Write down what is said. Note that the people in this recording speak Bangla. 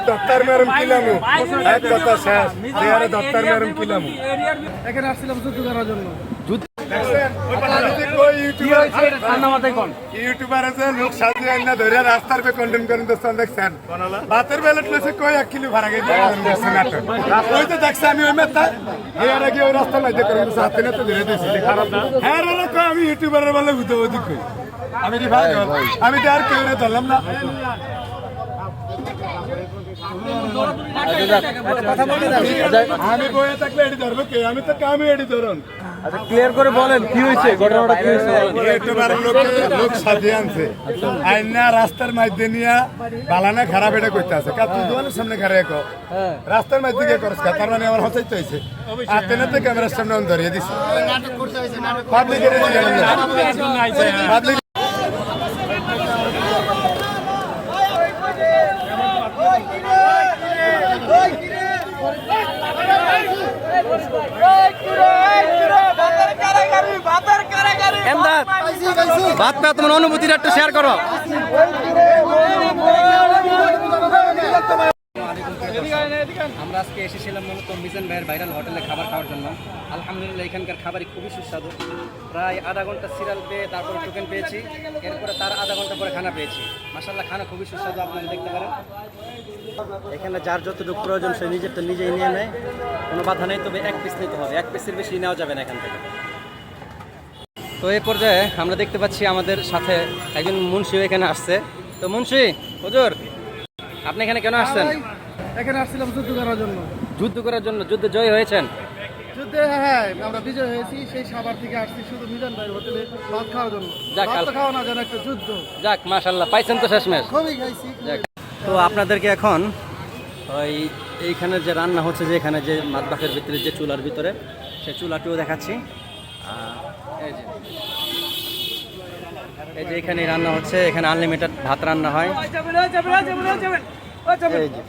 দত্তার মেরম কিলামু এক কথা শেষ দেয়ারে দত্তার মেরম কিলামু এখানে আসছিলাম যুদ্ধ করার জন্য। ইউটিউবার আছে লোক সাজিয়ে আইনা ধরে রাস্তার পে কন্টেন্ট করেন দোস্তান দেখছেন বাতের বেলাট লইছে কই 1 কিলো ভাড়া গই দেখছেন নাটক ওই তো দেখছ আমি ওই মেতা এর আগে ওই রাস্তা লাইতে করেন সাথে না তো ধরে দিছি খারাপ না হ্যাঁ রে কই আমি ইউটিউবারের বলে বুঝতে বুঝি কই আমি রি ভাই আমি তো আর কেউ রে ধরলাম না আমি বইয়ে থাকলে এডি ধরবো কে আমি তো কামে এডি ধরুন আচ্ছা ক্লিয়ার করে বলেন কি হয়েছে, ঘটনাটা কি হয়েছে? ইউটিউবারের লোক সাজিয়ে আনছে আইনা রাস্তার মধ্যে নিয়া বালানা খারাপ এটা করতে আছে কা তুই দোকানের সামনে খারাপ কো রাস্তার মধ্যে গিয়ে করছ কা তার মানে আমার হতাইতে হইছে আর তেনাতে ক্যামেরার সামনে অন ধরিয়ে দিছে নাটক করতে হইছে নাটক পাবলিকের পাবলিক বাদ পে তোমার অনুভূতিটা একটু শেয়ার করো। আমরা আজকে এসেছিলাম মূলত মিজান ভাইয়ের ভাইরাল হোটেলে খাবার খাওয়ার জন্য। আলহামদুলিল্লাহ এখানকার খাবারই খুবই সুস্বাদু। প্রায় আধা ঘন্টা সিরিয়াল পেয়ে তারপরে টোকেন পেয়েছি, এরপরে তার আধা ঘন্টা পরে খানা পেয়েছি। মাশাআল্লাহ খানা খুবই সুস্বাদু, আপনারা দেখতে পারেন। এখানে যার যতটুকু প্রয়োজন সে নিজেরটা নিজেই নিয়ে নেয়, কোনো বাধা নেই। তবে 1 পিস নিতে হবে, 1 পিসের বেশি নেওয়া যাবে না এখান থেকে। তো এই পর্যায়ে আমরা দেখতে পাচ্ছি আমাদের সাথে একজন মুন্সিও এখানে আসছে। তো মুন্সি হুজুর, আপনি এখানে কেন আসছেন? এখানে আসছিলাম যুদ্ধ করার জন্য। যুদ্ধ করার জন্য? যুদ্ধে জয় হয়েছেন? যুদ্ধে হ্যাঁ আমরা বিজয় হয়েছি। সেই সাভার থেকে আসছি শুধু মিজান ভাইয়ের হোটেলে ভাত খাওয়ার জন্য। যাক, ভাত খাওয়া না যেন একটা যুদ্ধ। যাক মাশাআল্লাহ, পাইছেন তো শেষমেশ। খুবই খাইছি। যাক, তো আপনাদেরকে এখন ওই এইখানে যে রান্না হচ্ছে, যে এখানে যে মাতবাখের ভিতরে যে চুলার ভিতরে, সেই চুলাটিও দেখাচ্ছি। এই যে এখানে রান্না হচ্ছে, এখানে আনলিমিটেড ভাত রান্না হয়। এই যে